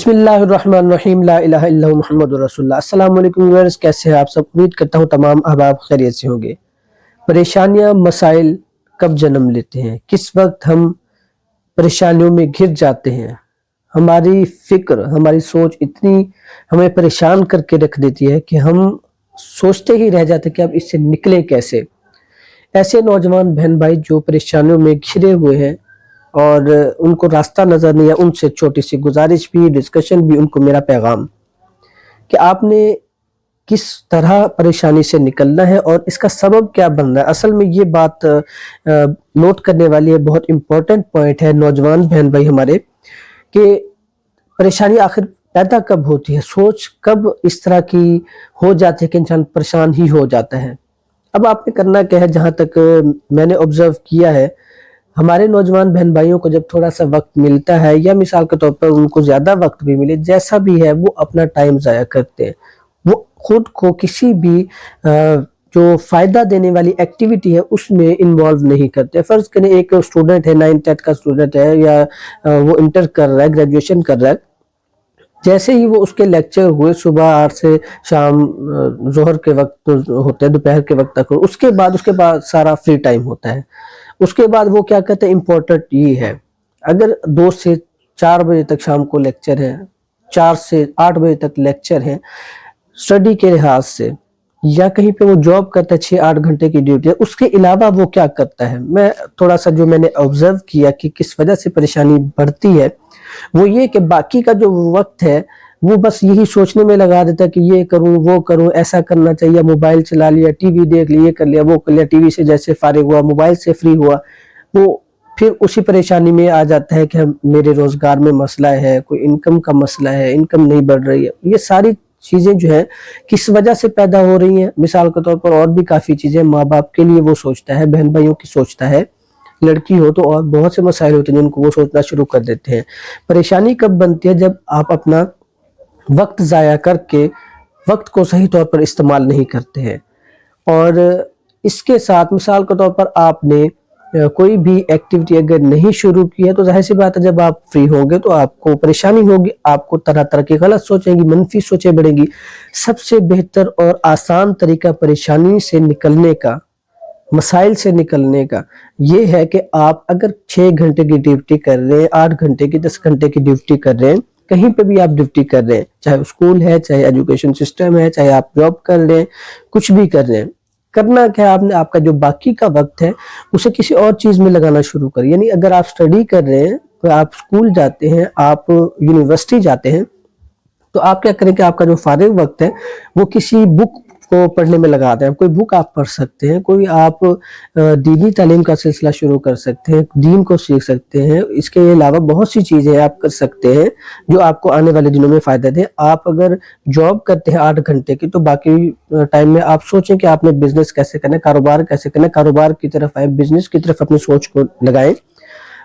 बिस्मिल्लाहिर्रहमानिर्रहीम ला इलाहा इल्लल्लाहु मुहम्मदुर रसूलुल्लाह। अस्सलाम वालेकुम व्यूअर्स, कैसे हैं आप सब? उम्मीद करता हूँ तमाम अहबाब खैरियत से होंगे। परेशानियां मसाइल कब जन्म लेते हैं, किस वक्त हम परेशानियों में घिर जाते हैं। हमारी फिक्र, हमारी सोच इतनी हमें परेशान करके रख देती है कि हम सोचते ही रह जाते हैं कि अब इससे निकले कैसे। ऐसे नौजवान बहन भाई जो परेशानियों में घिरे हुए हैं और उनको रास्ता नजर नहीं है, उनसे छोटी सी गुजारिश भी, डिस्कशन भी, उनको मेरा पैगाम कि आपने किस तरह परेशानी से निकलना है और इसका सबब क्या बनना है। असल में ये बात नोट करने वाली है, बहुत इंपॉर्टेंट पॉइंट है नौजवान बहन भाई हमारे, कि परेशानी आखिर पैदा कब होती है, सोच कब इस तरह की हो जाती है कि इंसान परेशान ही हो जाता है। अब आपने करना क्या है, जहां तक मैंने ऑब्जर्व किया है, हमारे नौजवान बहन भाइयों को जब थोड़ा सा वक्त मिलता है या मिसाल के तौर पर उनको ज्यादा वक्त भी मिले, जैसा भी है, वो अपना टाइम जाया करते हैं। वो खुद को किसी भी जो फायदा देने वाली एक्टिविटी है उसमें इन्वॉल्व नहीं करते। फर्ज करें एक स्टूडेंट है, 9th-10th का स्टूडेंट है, या वो इंटर कर रहा है, ग्रेजुएशन कर रहा है। जैसे ही वो उसके लेक्चर हुए सुबह 8 से शाम जोहर के वक्त होते हैं, दोपहर के वक्त तक, उसके बाद सारा फ्री टाइम होता है। उसके बाद वो क्या कहते हैं, इम्पोर्टेंट ये है, अगर 2 से 4 बजे तक शाम को लेक्चर है, 4 से 8 बजे तक लेक्चर है स्टडी के लिहाज से, या कहीं पे वो जॉब करता है 6-8 घंटे की ड्यूटी है, उसके अलावा वो क्या करता है। मैं थोड़ा सा जो मैंने ऑब्जर्व किया कि किस वजह से परेशानी बढ़ती है, वो ये कि बाकी का जो वक्त है वो बस यही सोचने में लगा देता है कि ये करूं, वो करूं, ऐसा करना चाहिए, मोबाइल चला लिया, टीवी देख लिया, ये कर लिया, वो कर लिया, टीवी से जैसे फारिग हुआ, मोबाइल से फ्री हुआ, वो फिर उसी परेशानी में आ जाता है कि मेरे रोजगार में मसला है, कोई इनकम का मसला है, इनकम नहीं बढ़ रही है। ये सारी चीजें जो है किस वजह से पैदा हो रही हैं। मिसाल के तौर पर और भी काफी चीजें, माँ बाप के लिए वो सोचता है, बहन भाइयों की सोचता है, लड़की हो तो और बहुत से मसाइल होते हैं जिनको वो सोचना शुरू कर देते हैं। परेशानी कब बनती है, जब आप अपना वक्त जाया करके वक्त को सही तौर पर इस्तेमाल नहीं करते हैं। और इसके साथ मिसाल के तौर पर आपने कोई भी एक्टिविटी अगर नहीं शुरू की है, तो जाहिर सी बात है जब आप फ्री होंगे तो आपको परेशानी होगी, आपको तरह तरह की गलत सोचेंगी, मनफी सोचें बढ़ेंगी। सबसे बेहतर और आसान तरीका परेशानी से निकलने का, मसाइल से निकलने का, ये है कि आप अगर 6 घंटे की ड्यूटी कर रहे हैं, 8 घंटे की, 10 घंटे की ड्यूटी कर रहे हैं, कहीं पे भी आप ड्यूटी कर रहे हैं, चाहे स्कूल है, चाहे एजुकेशन सिस्टम है, चाहे आप जॉब कर रहे हैं, कुछ भी कर रहे हैं, करना क्या है आपने, आपका जो बाकी का वक्त है उसे किसी और चीज में लगाना शुरू करें। यानी अगर आप स्टडी कर रहे हैं, तो आप स्कूल जाते हैं, आप यूनिवर्सिटी जाते हैं, तो आप क्या करें कि आपका जो फारिग वक्त है वो किसी बुक को पढ़ने में लगा दें। कोई बुक आप पढ़ सकते हैं, कोई आप दीनी तालीम का सिलसिला शुरू कर सकते हैं, दीन को सीख सकते हैं। इसके अलावा बहुत सी चीजें आप कर सकते हैं जो आपको आने वाले दिनों में फायदा दे। आप अगर जॉब करते हैं 8 घंटे की, तो बाकी टाइम में आप सोचें कि आपने बिजनेस कैसे करना है, कारोबार कैसे करना है, कारोबार की तरफ आए, बिजनेस की तरफ अपनी सोच को लगाएं।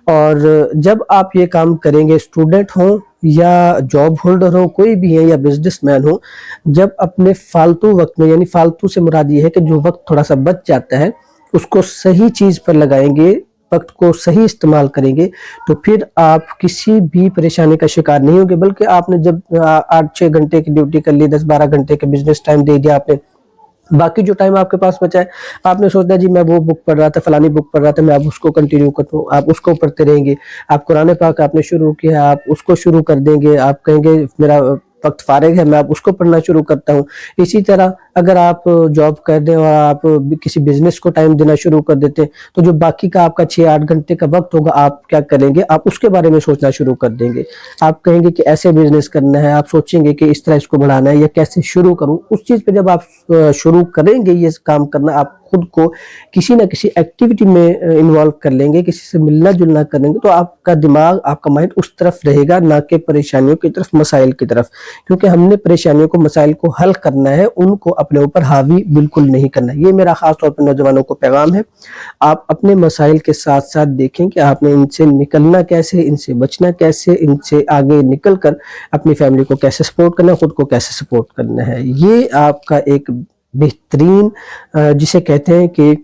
और जब आप ये काम करेंगे, स्टूडेंट हो या जॉब होल्डर हो, कोई भी है, या बिजनेसमैन हो, जब अपने फालतू वक्त में, यानी फालतू से मुराद ये है कि जो वक्त थोड़ा सा बच जाता है उसको सही चीज पर लगाएंगे, वक्त को सही इस्तेमाल करेंगे, तो फिर आप किसी भी परेशानी का शिकार नहीं होंगे। बल्कि आपने जब 8-6 घंटे की ड्यूटी कर ली, 10-12 घंटे का बिजनेस टाइम दे दिया आपने, बाकी जो टाइम आपके पास बचा है, आपने सोचा जी मैं वो बुक पढ़ रहा था, फलानी बुक पढ़ रहा था, मैं अब उसको कंटिन्यू करता हूँ, आप उसको पढ़ते रहेंगे। आप कुरान पाक आपने शुरू किया, आप उसको शुरू कर देंगे, आप कहेंगे मेरा वक्त फारिग है, मैं अब उसको पढ़ना शुरू करता हूँ। इसी तरह अगर आप जॉब कर रहे हैं और आप किसी बिजनेस को टाइम देना शुरू कर देते हैं, तो जो बाकी का आपका 6-8 घंटे का वक्त होगा, आप क्या करेंगे, आप उसके बारे में सोचना शुरू कर देंगे। आप कहेंगे कि ऐसे बिजनेस करना है, आप सोचेंगे कि इस तरह इसको बढ़ाना है या कैसे शुरू करूं। उस चीज पे जब आप शुरू करेंगे ये काम करना, आप खुद को किसी ना किसी एक्टिविटी में इन्वॉल्व कर लेंगे, किसी से मिलना जुलना करेंगे, तो आपका दिमाग, आपका माइंड उस तरफ रहेगा, ना कि परेशानियों की तरफ, मसाइल की तरफ। क्योंकि हमने परेशानियों को, मसाइल को हल करना है, उनको अपने ऊपर हावी बिल्कुल नहीं करना। ये मेरा खास तौर पर नौजवानों को पैगाम है। आप अपने मसाइल के साथ साथ देखें कि आपने इनसे निकलना कैसे, इनसे बचना कैसे, इनसे आगे निकल कर अपनी फैमिली को कैसे सपोर्ट करना है, खुद को कैसे सपोर्ट करना है। ये आपका एक बेहतरीन, जिसे कहते हैं कि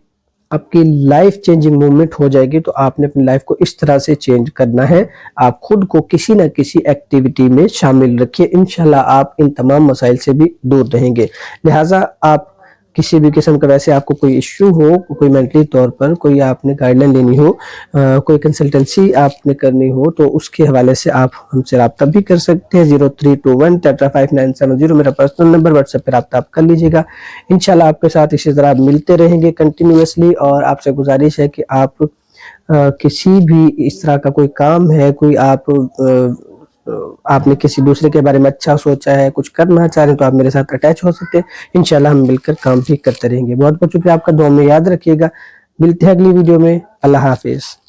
آپ کی لائف چینجنگ مومنٹ ہو جائے گی، تو آپ نے اپنی لائف کو اس طرح سے چینج کرنا ہے. آپ خود کو کسی نہ کسی ایکٹیویٹی میں شامل رکھیے، انشاءاللہ آپ ان تمام مسائل سے بھی دور رہیں گے. لہٰذا آپ کسی بھی قسم کا ویسے آپ کو کوئی ایشو ہو، کوئی مینٹلی طور پر کوئی آپ نے گائیڈ لائن لینی ہو، کوئی کنسلٹنسی آپ نے کرنی ہو، تو اس کے حوالے سے آپ ہم سے رابطہ بھی کر سکتے ہیں. 0321 میرا پرسنل نمبر، واٹس ایپ پہ رابطہ آپ کر لیجیے گا. انشاءاللہ آپ کے ساتھ اسی طرح ملتے رہیں گے کنٹینیوسلی. اور آپ سے گزارش ہے کہ آپ کسی بھی اس طرح کا کوئی کام ہے، کوئی آپ نے کسی دوسرے کے بارے میں اچھا سوچا ہے، کچھ کرنا چاہ رہے ہیں، تو آپ میرے ساتھ اٹیچ ہو سکتے ہیں. انشاءاللہ ہم مل کر کام بھی کرتے رہیں گے. بہت بہت شکریہ آپ کا، دعا میں یاد رکھیے گا. ملتے ہیں اگلی ویڈیو میں. اللہ حافظ.